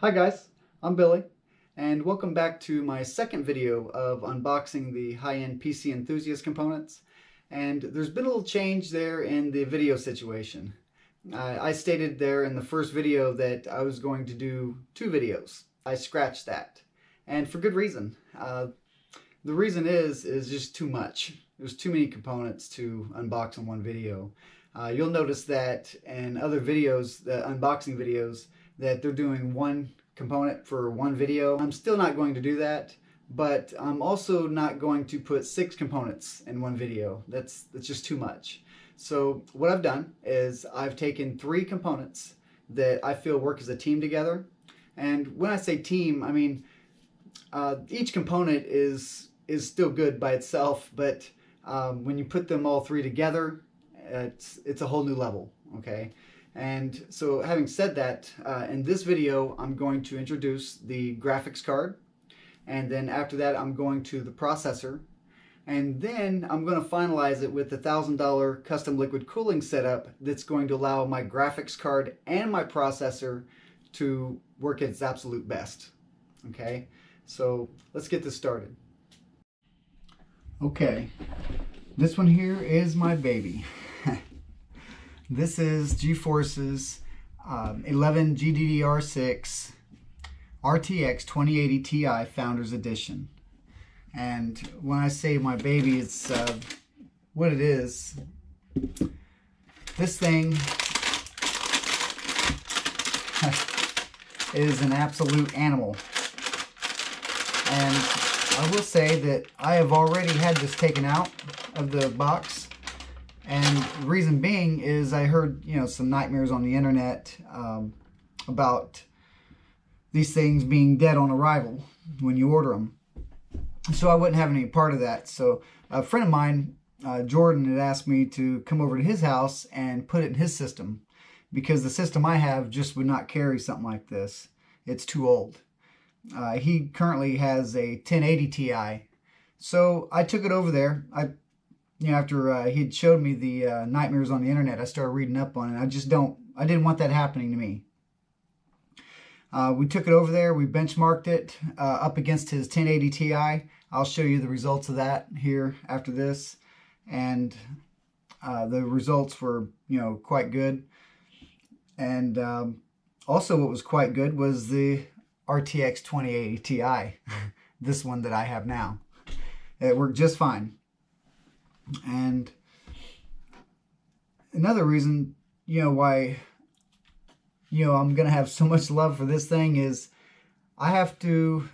Hi guys, I'm Billy, and welcome back to my second video of unboxing the high-end PC enthusiast components. And there's been a little change there in the video situation. I stated there in the first video that I was going to do 2 videos. I scratched that, and for good reason. The reason is just too much. There's too many components to unbox in one video. You'll notice that in other videos, the unboxing videos, that they're doing one component for one video. I'm still not going to do that, but I'm also not going to put 6 components in one video. That's just too much. So what I've done is I've taken 3 components that I feel work as a team together. And when I say team, I mean each component is still good by itself, but when you put them all 3 together, it's a whole new level, okay? And so having said that, in this video I'm going to introduce the graphics card, and then after that I'm going to the processor, and then I'm going to finalize it with the $1,000 custom liquid cooling setup that's going to allow my graphics card and my processor to work at its absolute best. Okay, so let's get this started. Okay, this one here is my baby. This is GeForce's 11 GDDR6 RTX 2080 Ti Founders Edition. And when I say my baby, it's what it is. This thing is an absolute animal. And I will say that I have already had this taken out of the box. And the reason being is I heard, some nightmares on the internet about these things being dead on arrival when you order them. So I wouldn't have any part of that. So a friend of mine, Jordan, had asked me to come over to his house and put it in his system, because the system I have just would not carry something like this. It's too old. He currently has a 1080 Ti. So I took it over there. After he'd showed me the nightmares on the internet, I started reading up on it. I didn't want that happening to me. We took it over there, we benchmarked it up against his 1080 Ti. I'll show you the results of that here after this. And the results were, quite good. And also what was quite good was the RTX 2080 Ti, this one that I have now. It worked just fine. And another reason, why, I'm going to have so much love for this thing is I have to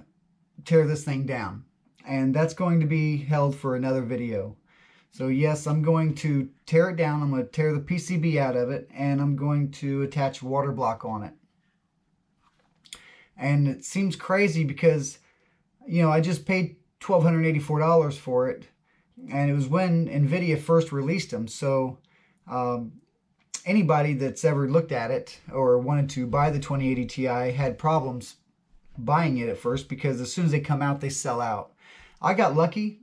tear this thing down. And that's going to be held for another video. So yes, I'm going to tear it down. I'm going to tear the PCB out of it, and I'm going to attach a water block on it. And it seems crazy because, I just paid $1,284 for it. And it was when NVIDIA first released them. So anybody that's ever looked at it or wanted to buy the 2080 Ti had problems buying it at first, because as soon as they come out, they sell out. I got lucky.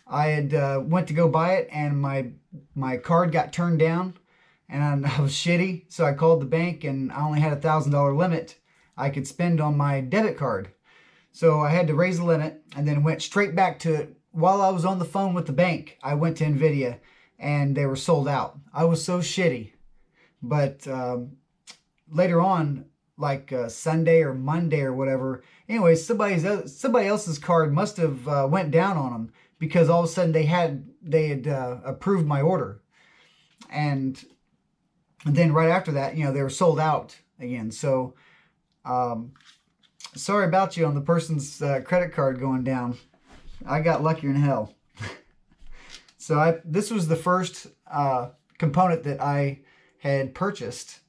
I had went to go buy it, and my card got turned down, and I was shitty. So I called the bank, and I only had a $1,000 limit I could spend on my debit card. So I had to raise the limit, and then went straight back to it. While I was on the phone with the bank, I went to NVIDIA, and they were sold out. I was so shitty. But later on, like Sunday or Monday or whatever, anyway, somebody else's card must have went down on them, because all of a sudden they had approved my order. And then right after that, they were sold out again. So sorry about you on the person's credit card going down. I got luckier than hell. So this was the first component that I had purchased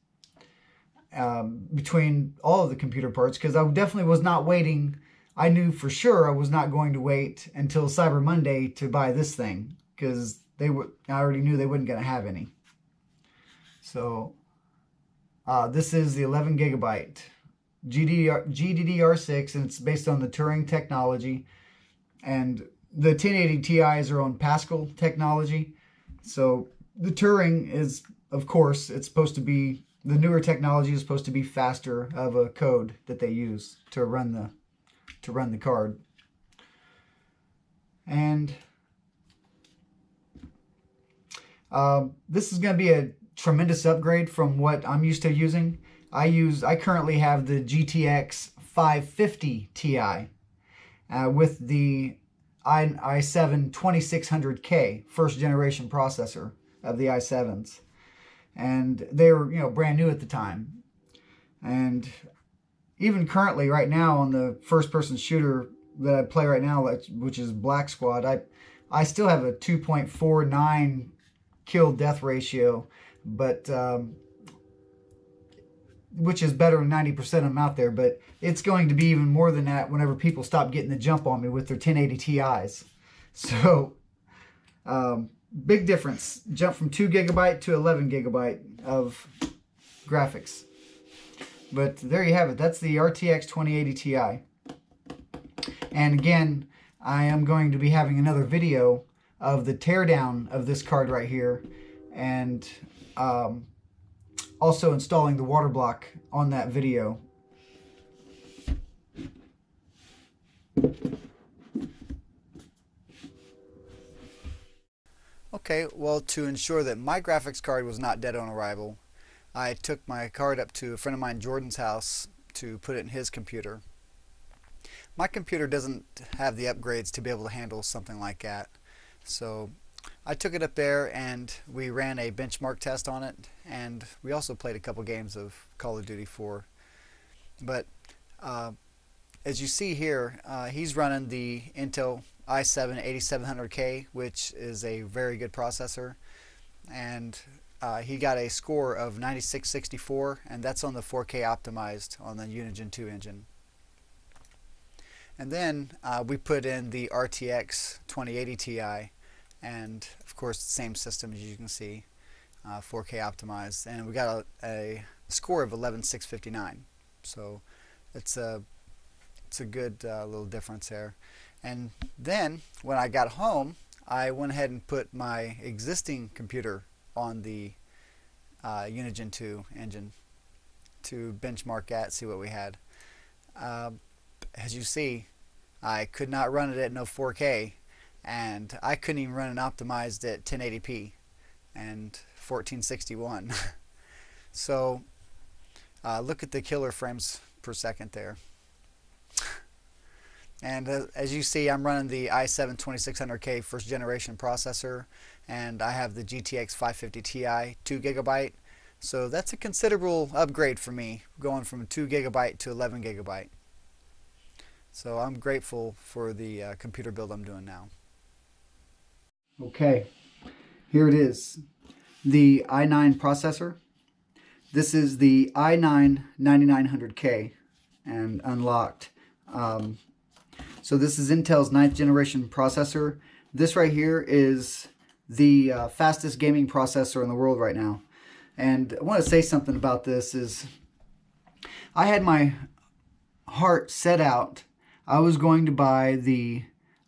between all of the computer parts, because I definitely was not waiting. I knew for sure I was not going to wait until Cyber Monday to buy this thing, because I already knew they weren't going to have any. So this is the 11 gigabyte GDDR6, and it's based on the Turing technology. And the 1080 Ti's are on Pascal technology. So the Turing is, of course, it's supposed to be the newer technology is supposed to be faster of a code that they use to run the card. And this is going to be a tremendous upgrade from what I'm used to using. I currently have the GTX 550 Ti with the i7 2600K first generation processor of the i7s, and they were brand new at the time. And even currently, right now, on the first person shooter that I play right now, which is Black Squad, I still have a 2.49 kill death ratio, but which is better than 90% of them out there, but it's going to be even more than that whenever people stop getting the jump on me with their 1080 Ti's. So big difference. Jump from 2 GB to 11 GB of graphics. But there you have it. That's the RTX 2080 Ti. And again, I am going to be having another video of the teardown of this card right here, and also installing the water block on that video. Okay, well, to ensure that my graphics card was not dead on arrival, I took my card up to a friend of mine, Jordan's house, to put it in his computer. My computer doesn't have the upgrades to be able to handle something like that. So I took it up there and we ran a benchmark test on it, and we also played a couple games of Call of Duty 4. But as you see here, he's running the Intel i7 8700K, which is a very good processor, and he got a score of 9664, and that's on the 4K optimized on the Unigine 2 engine. And then we put in the RTX 2080 Ti, and of course the same system as you can see, 4K optimized, and we got a score of 11659. So it's a good little difference there. And then when I got home, I went ahead and put my existing computer on the Unigine 2 engine to benchmark at, see what we had. As you see, I could not run it at no 4K, and I couldn't even run it optimized at 1080p and 1461. So look at the killer frames per second there. And as you see, I'm running the i7 2600K first generation processor, and I have the GTX 550 Ti 2 GB. So that's a considerable upgrade for me, going from 2 GB to 11 GB. So I'm grateful for the computer build I'm doing now. Okay, here it is. The i9 processor. This is the i9 9900K and unlocked. So this is Intel's 9th generation processor. This right here is the fastest gaming processor in the world right now. And I want to say something about this is I had my heart set out. I was going to buy the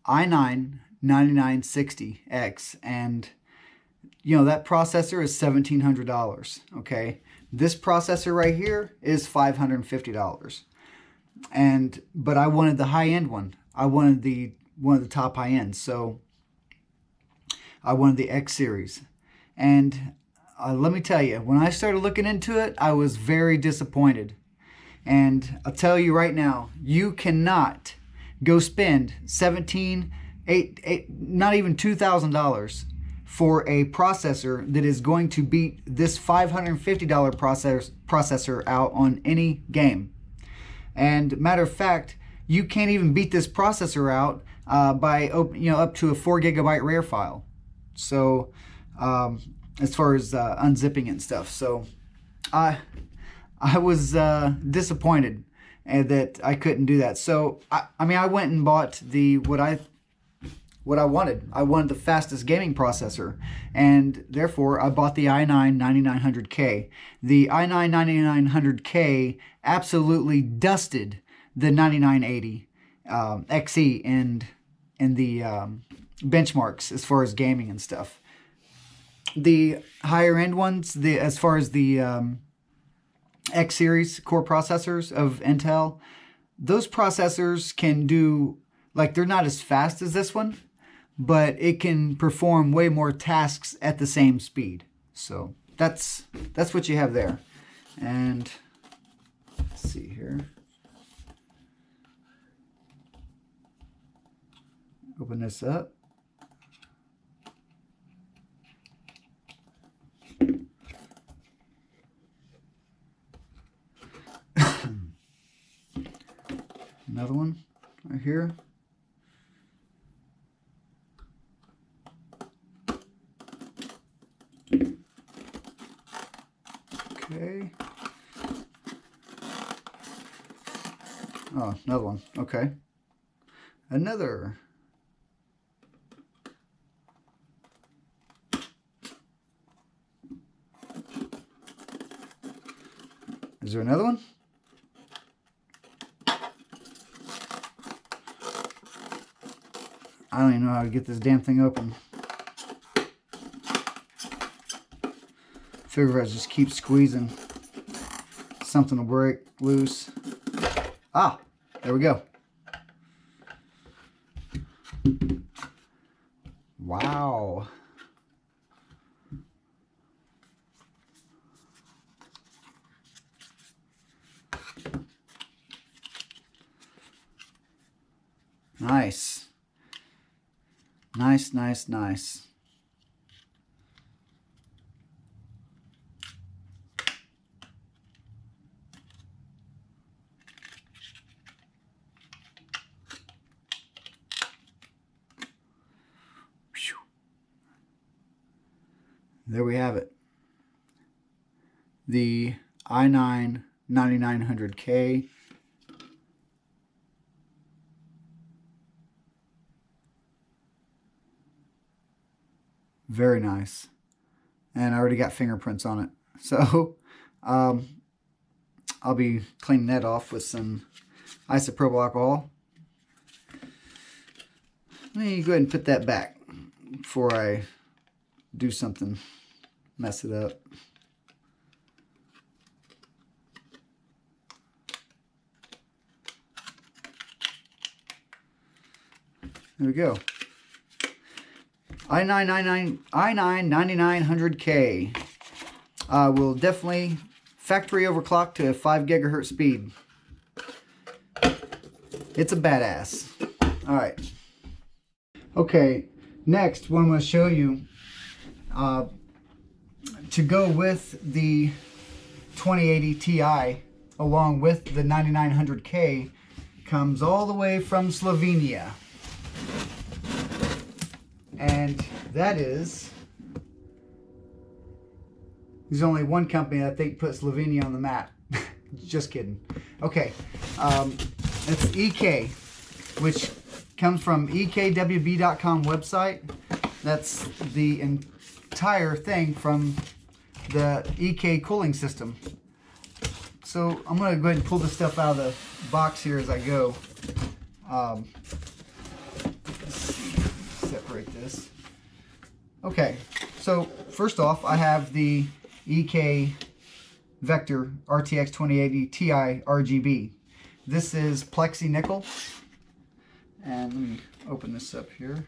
i9 9960X, and that processor is $1,700. Okay, this processor right here is $550. But I wanted the high-end one. I wanted one of the top high-ends, so I wanted the X series. And let me tell you, when I started looking into it, I was very disappointed. And I'll tell you right now, you cannot go spend not even $2,000 for a processor that is going to beat this $550 processor out on any game. And matter of fact, you can't even beat this processor out by up to a 4 GB RAR file. So as far as unzipping it and stuff, so I was disappointed that I couldn't do that. So I mean, I went and bought what I wanted. I wanted the fastest gaming processor, and therefore I bought the i9 9900K. The i9 9900K absolutely dusted the 9980 XE in the benchmarks as far as gaming and stuff. The higher end ones, as far as the X series core processors of Intel. Those processors can do, like, they're not as fast as this one, but it can perform way more tasks at the same speed. So that's what you have there. And let's see here. Open this up. Another one right here. Okay. Oh, another one. Okay. Another. Is there another one? I don't even know how to get this damn thing open. Figure if I just keep squeezing, something will break loose. Ah, there we go. Wow. Nice. Nice, nice, nice. There we have it. The i9 9900K. Very nice. And I already got fingerprints on it. So I'll be cleaning that off with some isopropyl alcohol. Let me go ahead and put that back before I do something, mess it up. There we go. i9 9900K will definitely factory overclock to a 5 gigahertz speed. It's a badass. All right. Okay, next what I'm going to show you to go with the 2080 Ti along with the 9900K comes all the way from Slovenia. And that is, there's only one company that I think put Slovenia on the map. Just kidding. Okay, it's EK, which comes from ekwb.com website. That's the entire thing from the EK cooling system. So I'm going to go ahead and pull this stuff out of the box here as I go. Separate this. Okay, so first off, I have the EK Vector RTX 2080ti RGB. This is plexi nickel. And let me open this up here.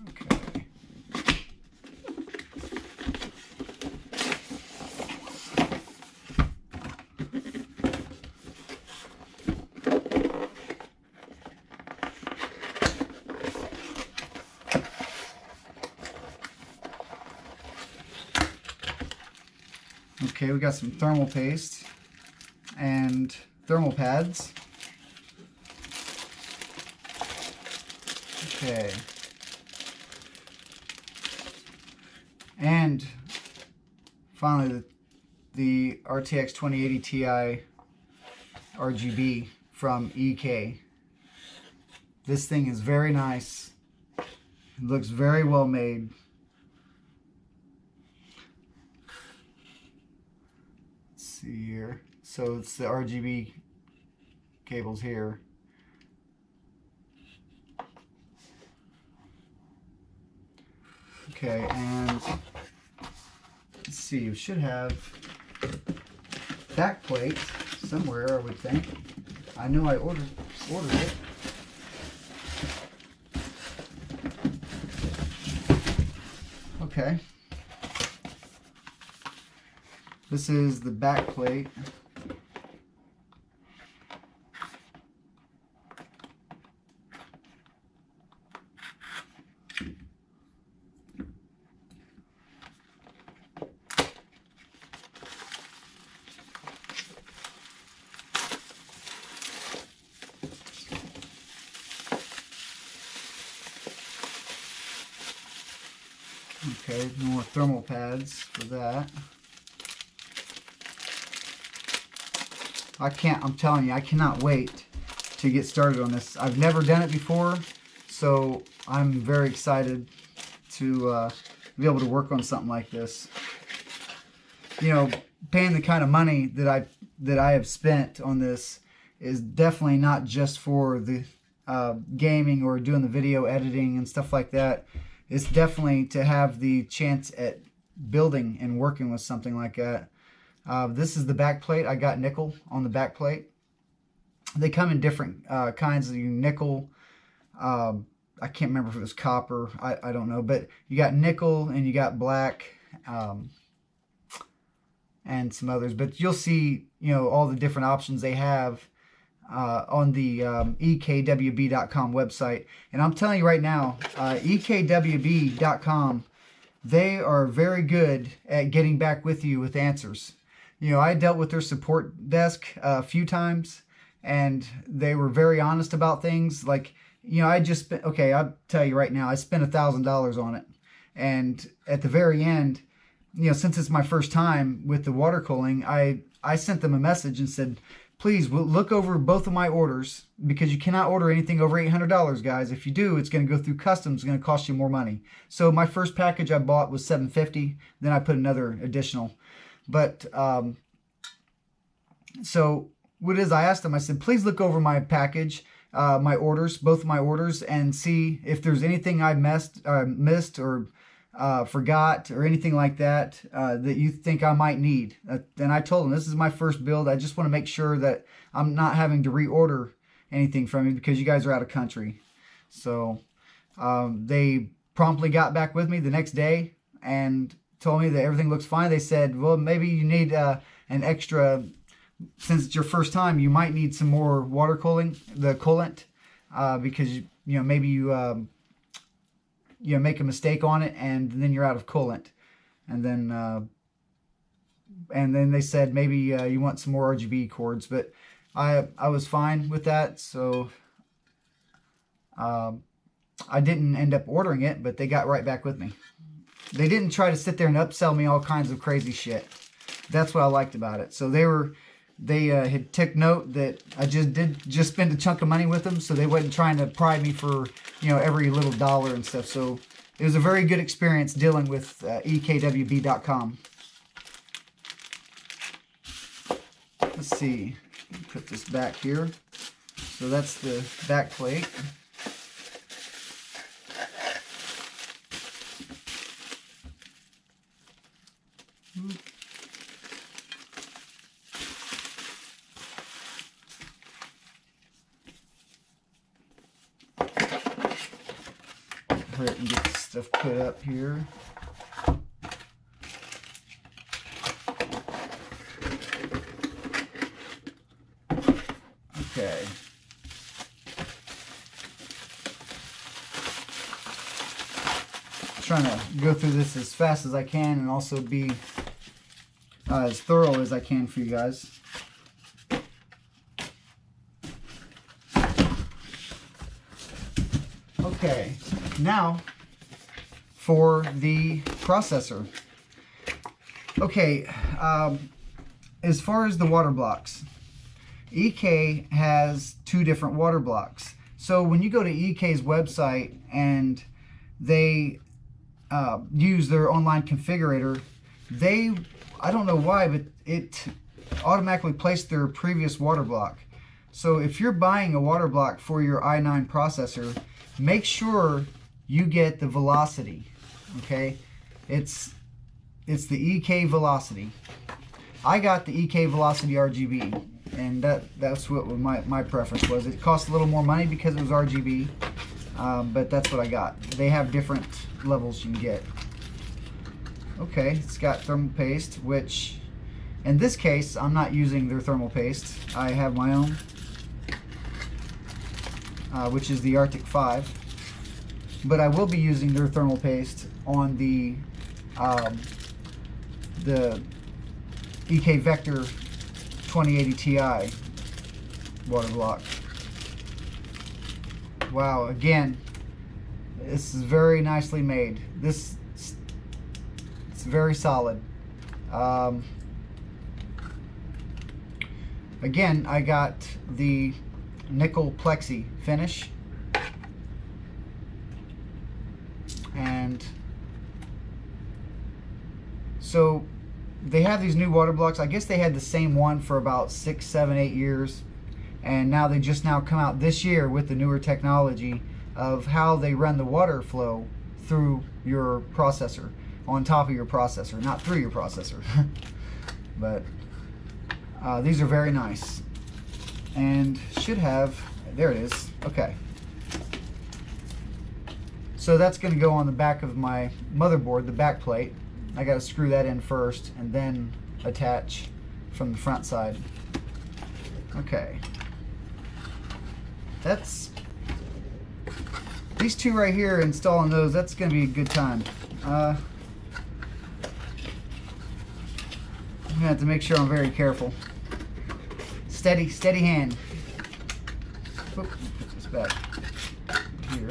Okay. Okay, we got some thermal paste and thermal pads. Okay. And finally the RTX 2080 Ti RGB from EK. This thing is very nice. It looks very well made. See here, so it's the RGB cables here. Okay, and let's see, you should have back plate somewhere, I would think. I know I ordered it. Okay. This is the back plate. Okay, more thermal pads for that. I'm telling you, I cannot wait to get started on this. I've never done it before, so I'm very excited to be able to work on something like this. You know, paying the kind of money that I have spent on this is definitely not just for the gaming or doing the video editing and stuff like that. It's definitely to have the chance at building and working with something like that. This is the back plate. I got nickel on the back plate. They come in different kinds of nickel. I can't remember if it was copper. I don't know. But you got nickel and you got black and some others. But you'll see, you know, all the different options they have on the ekwb.com website. And I'm telling you right now, ekwb.com, they are very good at getting back with you with answers. You know, I dealt with their support desk a few times, and they were very honest about things. Like, you know, okay, I'll tell you right now, I spent $1,000 on it. And at the very end, you know, since it's my first time with the water cooling, I sent them a message and said, please look over both of my orders, because you cannot order anything over $800, guys. If you do, it's going to go through customs. It's going to cost you more money. So my first package I bought was $750. Then I put another additional. But so what it is, I asked them, I said, please look over my package, my orders, both of my orders, and see if there's anything I missed or forgot or anything like that that you think I might need. And I told them, this is my first build. I just want to make sure that I'm not having to reorder anything from you because you guys are out of country. So they promptly got back with me the next day and told me that everything looks fine. They said, well, maybe you need an extra, since it's your first time, you might need some more water cooling, the coolant, because you know, maybe you make a mistake on it and then you're out of coolant. And then they said maybe you want some more RGB cords, but I was fine with that. So I didn't end up ordering it, but they got right back with me. They didn't try to sit there and upsell me all kinds of crazy shit. That's what I liked about it. So they had took note that I just spend a chunk of money with them, so they wasn't trying to pry me for, you know, every little dollar and stuff. So it was a very good experience dealing with ekwb.com. Let's see, put this back here. So that's the back plate. Hurry up and get this stuff put up here. Okay. Trying to go through this as fast as I can and also be as thorough as I can for you guys. Okay, now for the processor. Okay, as far as the water blocks, EK has two different water blocks. So when you go to EK's website and they use their online configurator, I don't know why, but it automatically placed their previous water block. So if you're buying a water block for your i9 processor, make sure you get the velocity. Okay, it's the EK Velocity. I got the EK Velocity RGB, and that's what my preference was. It cost a little more money because it was RGB, but that's what I got. They have different levels you can get. Okay, it's got thermal paste, which in this case I'm not using their thermal paste. I have my own, which is the Arctic 5, but I will be using their thermal paste on the EK Vector 2080ti water block. Wow, again, this is very nicely made. It's very solid. Again, I got the nickel plexi finish, and so they have these new water blocks. I guess they had the same one for about 6, 7, 8 years, and now they just now come out this year with the newer technology of how they run the water flow through your processor, on top of your processor, not through your processor. But these are very nice, and should have, there it is. Okay, so that's going to go on the back of my motherboard, the back plate. I got to screw that in first and then attach from the front side. Okay, that's these two right here, installing those, that's going to be a good time. I'm going to have to make sure I'm very careful. Steady hand. Oop, put this back here.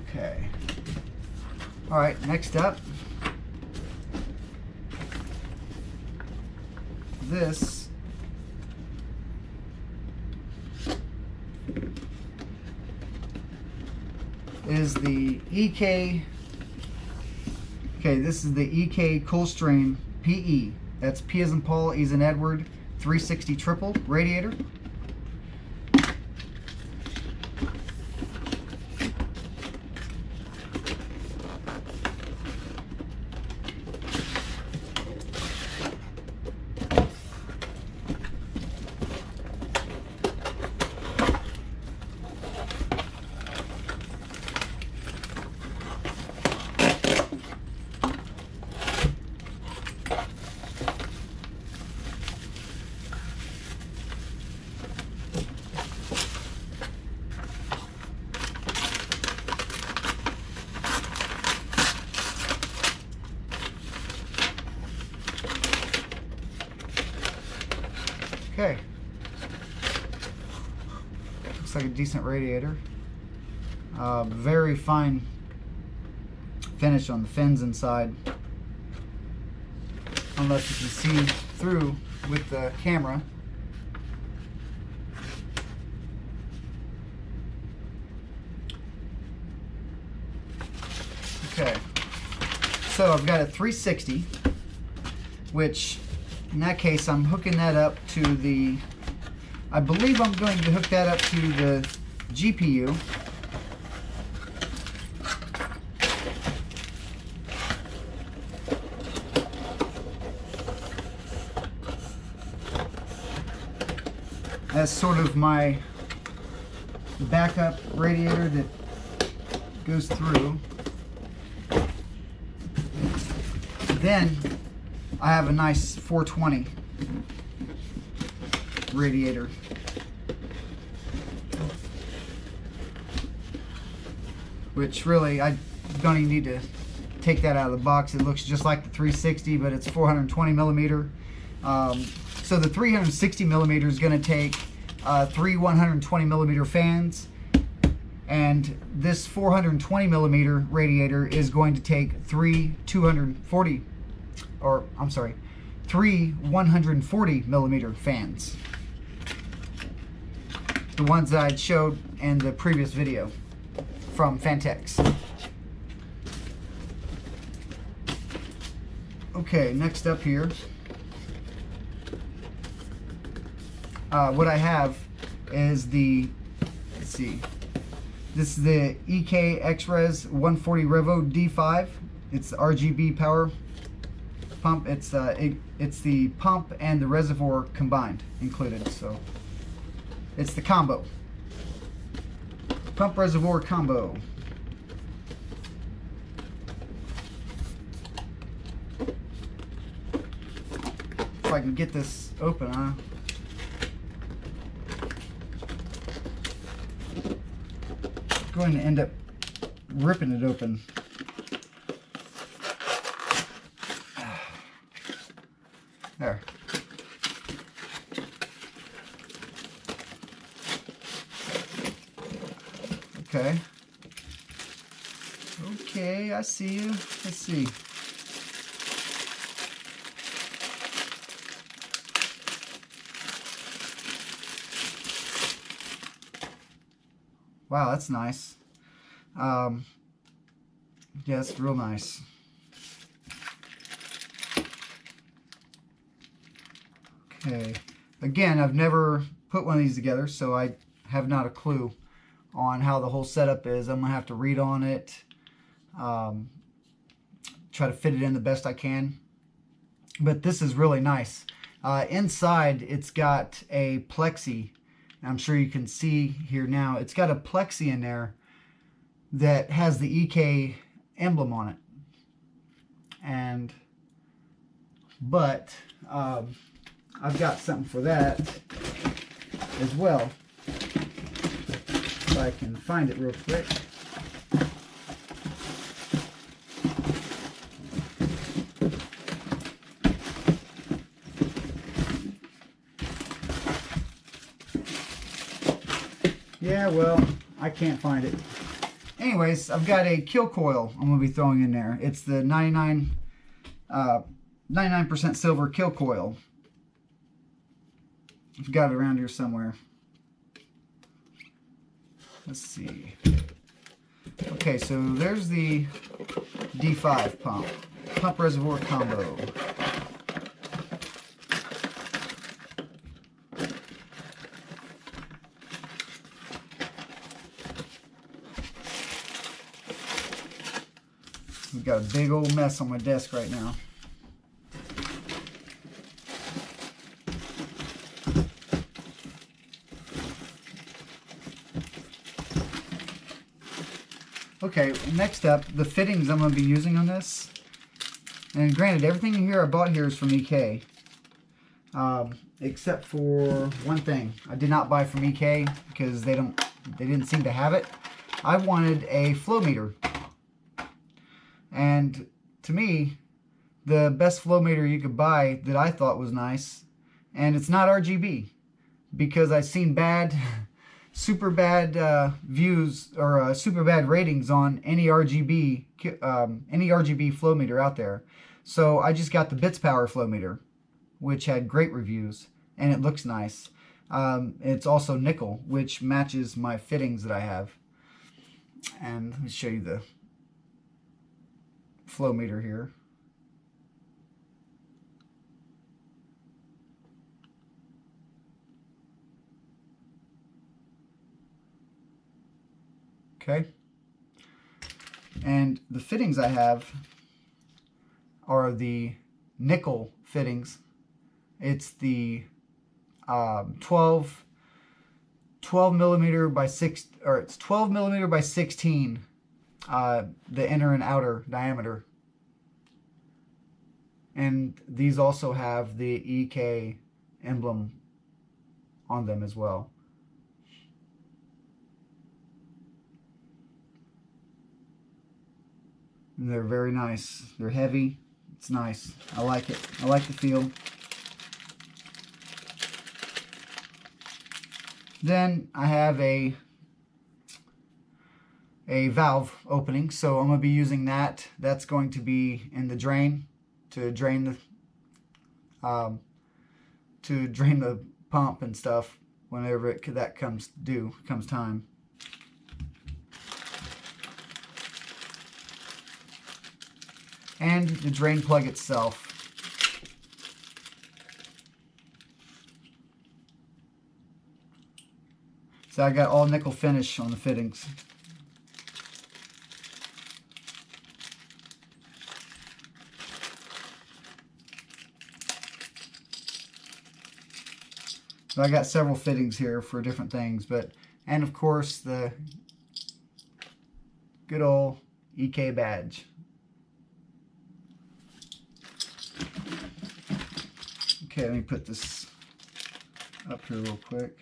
Okay. All right, next up, this is the EK. Okay, this is the EK Coolstrain PE. That's P as in Paul, E as in Edward, 360 triple radiator. Okay, looks like a decent radiator. Very fine finish on the fins inside, unless you can see through with the camera. Okay, so I've got a 360, which in that case, I'm hooking that up to the, I believe I'm going to hook that up to the GPU. As sort of my backup radiator that goes through. Then I have a nice 420 radiator. Which really, I don't even need to take that out of the box. It looks just like the 360, but it's 420 millimeter. So the 360 millimeter is going to take 3 120 millimeter fans, and this 420 millimeter radiator is going to take 3 140 millimeter fans. The ones that I showed in the previous video from Fantex. Okay, next up here, what I have is the, let's see, this is the EK X-Res 140 Revo D5. It's the RGB power pump. It's the pump and the reservoir combined included, so it's the combo. Pump reservoir combo. If I can get this open, huh? Going to end up ripping it open. There. Okay. Okay, I see you. Let's see. Wow, that's nice. Yeah, it's real nice. Okay. Again, I've never put one of these together, so I have not a clue on how the whole setup is. I'm going to have to read on it, try to fit it in the best I can. But this is really nice. Inside, it's got a plexi. I'm sure you can see here now. It's got a plexi in there that has the EK emblem on it. But I've got something for that as well. If I can find it real quick. Yeah, well, I can't find it. Anyways, I've got a kill coil I'm going to be throwing in there. It's the 99% silver kill coil. I've got it around here somewhere. Let's see. Okay, so there's the D5 pump reservoir combo. We've got a big old mess on my desk right now. Okay, next up, the fittings I'm going to be using on this. And granted, everything here I bought here is from EK. Except for one thing. I did not buy from EK because they didn't seem to have it. I wanted a flow meter. And to me, the best flow meter you could buy that I thought was nice, and it's not RGB, because I've seen super bad views or super bad ratings on any RGB flow meter out there. So I just got the Bits Power flow meter, which had great reviews, and it looks nice. It's also nickel, which matches my fittings that I have. And let me show you the flow meter here. Okay, and the fittings I have are the nickel fittings. It's the 12 millimeter by 16, the inner and outer diameter. And these also have the EK emblem on them as well. And they're very nice. They're heavy. It's nice. I like it. I like the feel. Then I have a valve opening, so I'm going to be using that. That's going to be in the drain to drain the pump and stuff whenever that comes time. And the drain plug itself. So I got all nickel finish on the fittings. So I got several fittings here for different things, and of course the good old EK badge. Okay, let me put this up here real quick.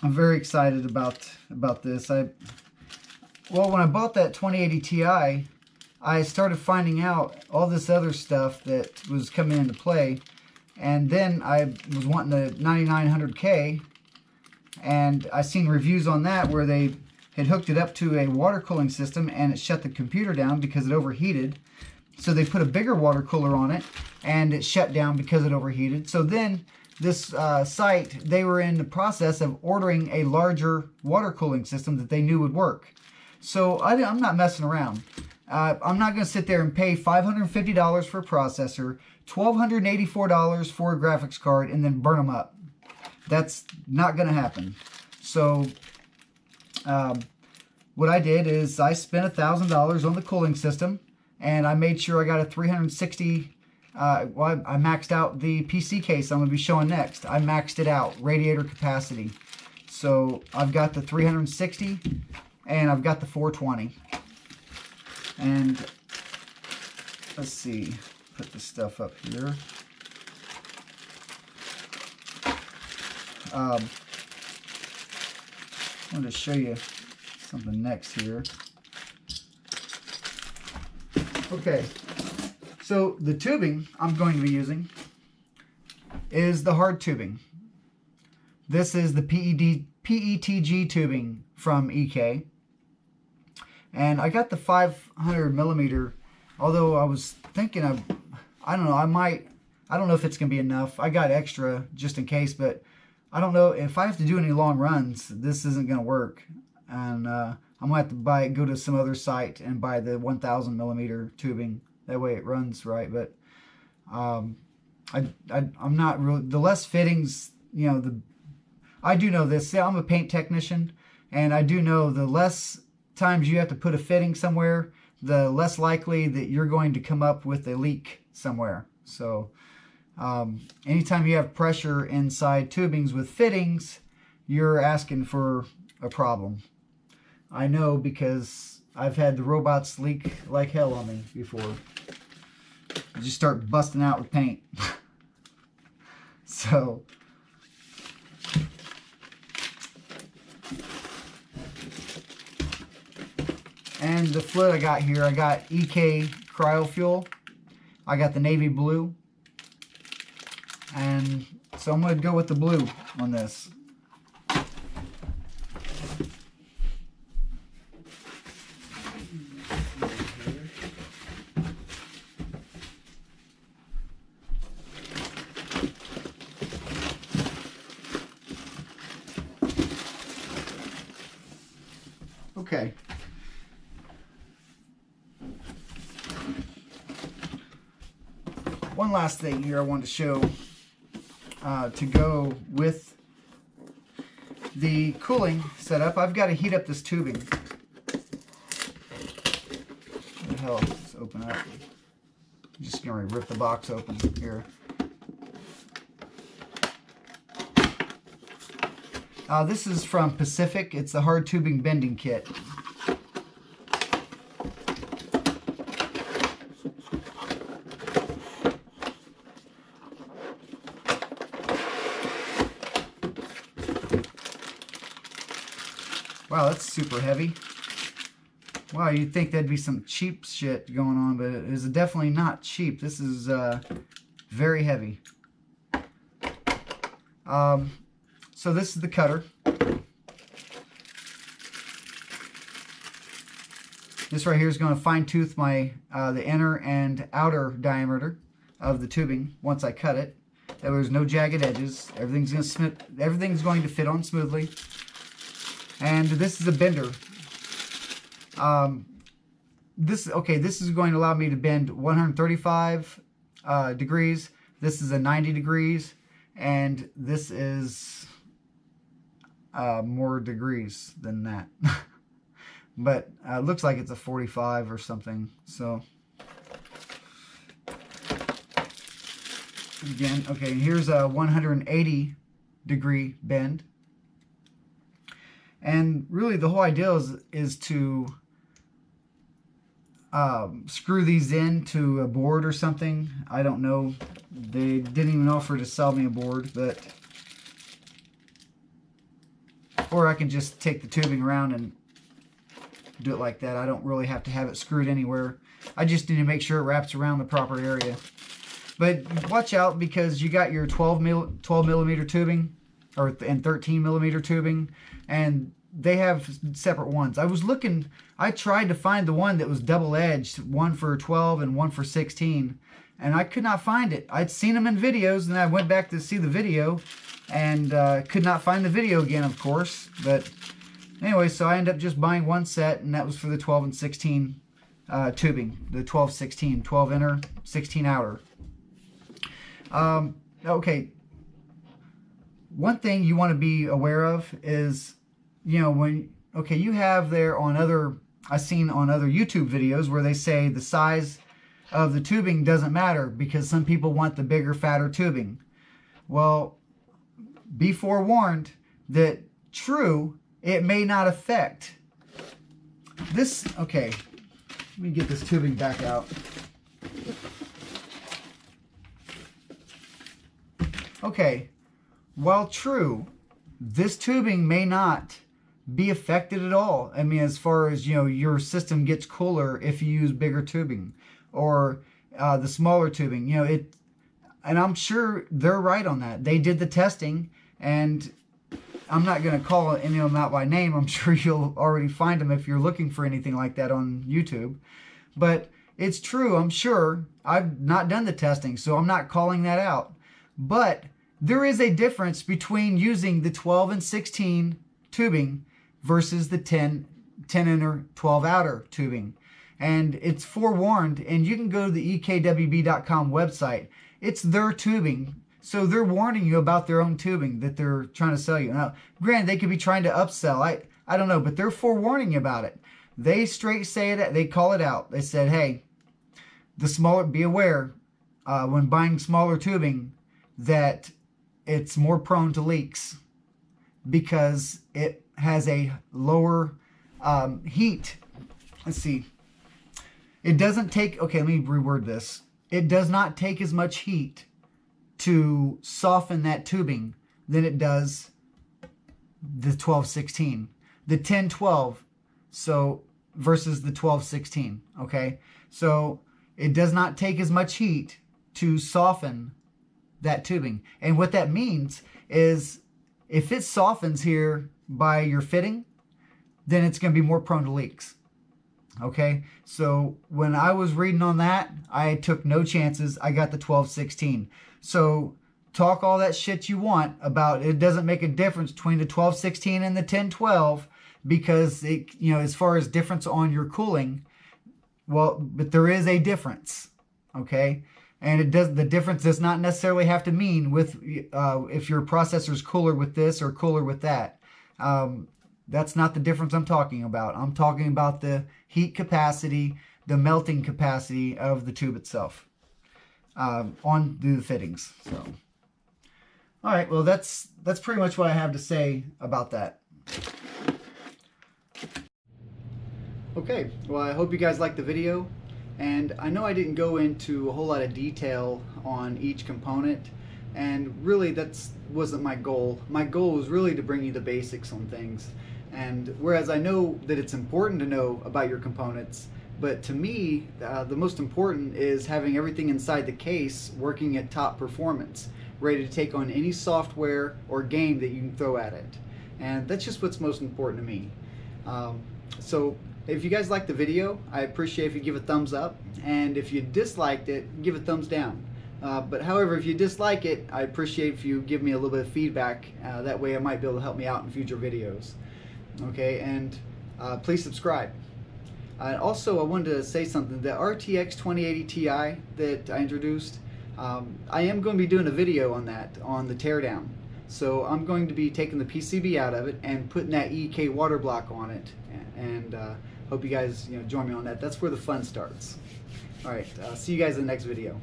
I'm very excited about this. Well, when I bought that 2080 Ti, I started finding out all this other stuff that was coming into play, and then I was wanting the 9900K, and I seen reviews on that where they had hooked it up to a water cooling system and it shut the computer down because it overheated. So they put a bigger water cooler on it and it shut down because it overheated. So then this site, they were in the process of ordering a larger water cooling system that they knew would work. So I'm not messing around. I'm not going to sit there and pay $550 for a processor, $1,284 for a graphics card, and then burn them up. That's not going to happen. So what I did is I spent $1,000 on the cooling system, and I made sure I got a 360. Well, I maxed out the PC case I'm going to be showing next. I maxed it out, radiator capacity. So I've got the 360 and I've got the 420. And let's see, put this stuff up here. I wanted to show you something next here. Okay. So the tubing I'm going to be using is the hard tubing. This is the PETG tubing from EK. And I got the 500 millimeter, although I was thinking I don't know, I don't know if it's going to be enough. I got extra just in case, but I don't know if I have to do any long runs, this isn't going to work. And I'm going to have to go to some other site and buy the 1000 millimeter tubing. That way it runs right. But I'm not really, the less fittings, you know, I do know this. See, I'm a paint technician, and I do know the less times you have to put a fitting somewhere, the less likely that you're going to come up with a leak somewhere. So anytime you have pressure inside tubings with fittings, you're asking for a problem. I know because I've had the robots leak like hell on me before. You just start busting out with paint. So and the fluid I got here, I got EK cryo fuel. I got the navy blue. And so I'm going to go with the blue on this. Okay. One last thing here I want to show to go with the cooling setup. I've got to heat up this tubing. What the hell? Let's open up. I'm just going to rip the box open here. This is from Pacific. It's the hard tubing bending kit. Wow, that's super heavy. Wow, you'd think that'd be some cheap shit going on, but it is definitely not cheap. This is very heavy. So this is the cutter. This right here is going to fine tooth my the inner and outer diameter of the tubing once I cut it. That way there's no jagged edges. Everything's going to fit on smoothly. And this is a bender. This is going to allow me to bend 135 degrees. This is a 90 degrees, and this is more degrees than that. But it looks like it's a 45 or something. So again, okay, here's a 180 degree bend. And really the whole idea is to screw these into a board or something. I don't know. They didn't even offer to sell me a board, but or I can just take the tubing around and do it like that. I don't really have to have it screwed anywhere. I just need to make sure it wraps around the proper area. But watch out, because you got your 12 millimeter tubing and 13 millimeter tubing, and they have separate ones. I tried to find the one that was double-edged, one for 12 and one for 16, and I could not find it. I'd seen them in videos, and I went back to see the video, and could not find the video again, of course. But anyway, so I ended up just buying one set, and that was for the 12 and 16 tubing. The 12-16, 12 inner, 16 outer. Okay, one thing you want to be aware of is, you know, you have there on I've seen on other YouTube videos where they say the size of the tubing doesn't matter because some people want the bigger, fatter tubing. Well, be forewarned that true, it may not affect this. Okay, let me get this tubing back out. Okay, while true, this tubing may not be affected at all. I mean, as far as, you know, your system gets cooler if you use bigger tubing or the smaller tubing, you know, and I'm sure they're right on that. They did the testing, and I'm not going to call any of them out by name. I'm sure you'll already find them if you're looking for anything like that on YouTube. But it's true, I'm sure. I've not done the testing, so I'm not calling that out. But there is a difference between using the 12 and 16 tubing versus the 10 inner, 12 outer tubing. And it's forewarned, and you can go to the ekwb.com website. It's their tubing, so they're warning you about their own tubing that they're trying to sell you. Now, granted, they could be trying to upsell. I don't know, but they're forewarning you about it. They straight say it, they call it out. They said, hey, be aware when buying smaller tubing that it's more prone to leaks because it has a lower heat. Let's see. It doesn't take, okay, let me reword this. It does not take as much heat to soften that tubing than it does the 12-16. The 10-12, so versus the 12-16, okay? So it does not take as much heat to soften that tubing. And what that means is if it softens here by your fitting, then it's going to be more prone to leaks. Okay, so when I was reading on that, I took no chances. I got the 12-16. So talk all that shit you want about it doesn't make a difference between the 12-16 and the 10-12 because it, you know, as far as difference on your cooling, well, but there is a difference. Okay, and the difference does not necessarily have to mean with if your processor is cooler with this or cooler with that. That's not the difference I'm talking about. I'm talking about the heat capacity, the melting capacity of the tube itself on the fittings. So, all right, well, that's pretty much what I have to say about that. Okay, well, I hope you guys liked the video. And I know I didn't go into a whole lot of detail on each component, and really that wasn't my goal. My goal was really to bring you the basics on things. And whereas I know that it's important to know about your components, but to me, the most important is having everything inside the case working at top performance, ready to take on any software or game that you can throw at it. And that's just what's most important to me. So if you guys liked the video, I appreciate if you give a thumbs up, and if you disliked it, give a thumbs down. But however, if you dislike it, I appreciate if you give me a little bit of feedback. That way I might be able to help me out in future videos. Okay, and please subscribe. Also, I wanted to say something. The RTX 2080 Ti that I introduced, I am going to be doing a video on that, on the teardown. So I'm going to be taking the PCB out of it and putting that EK water block on it. And hope you guys join me on that. That's where the fun starts. All right, see you guys in the next video.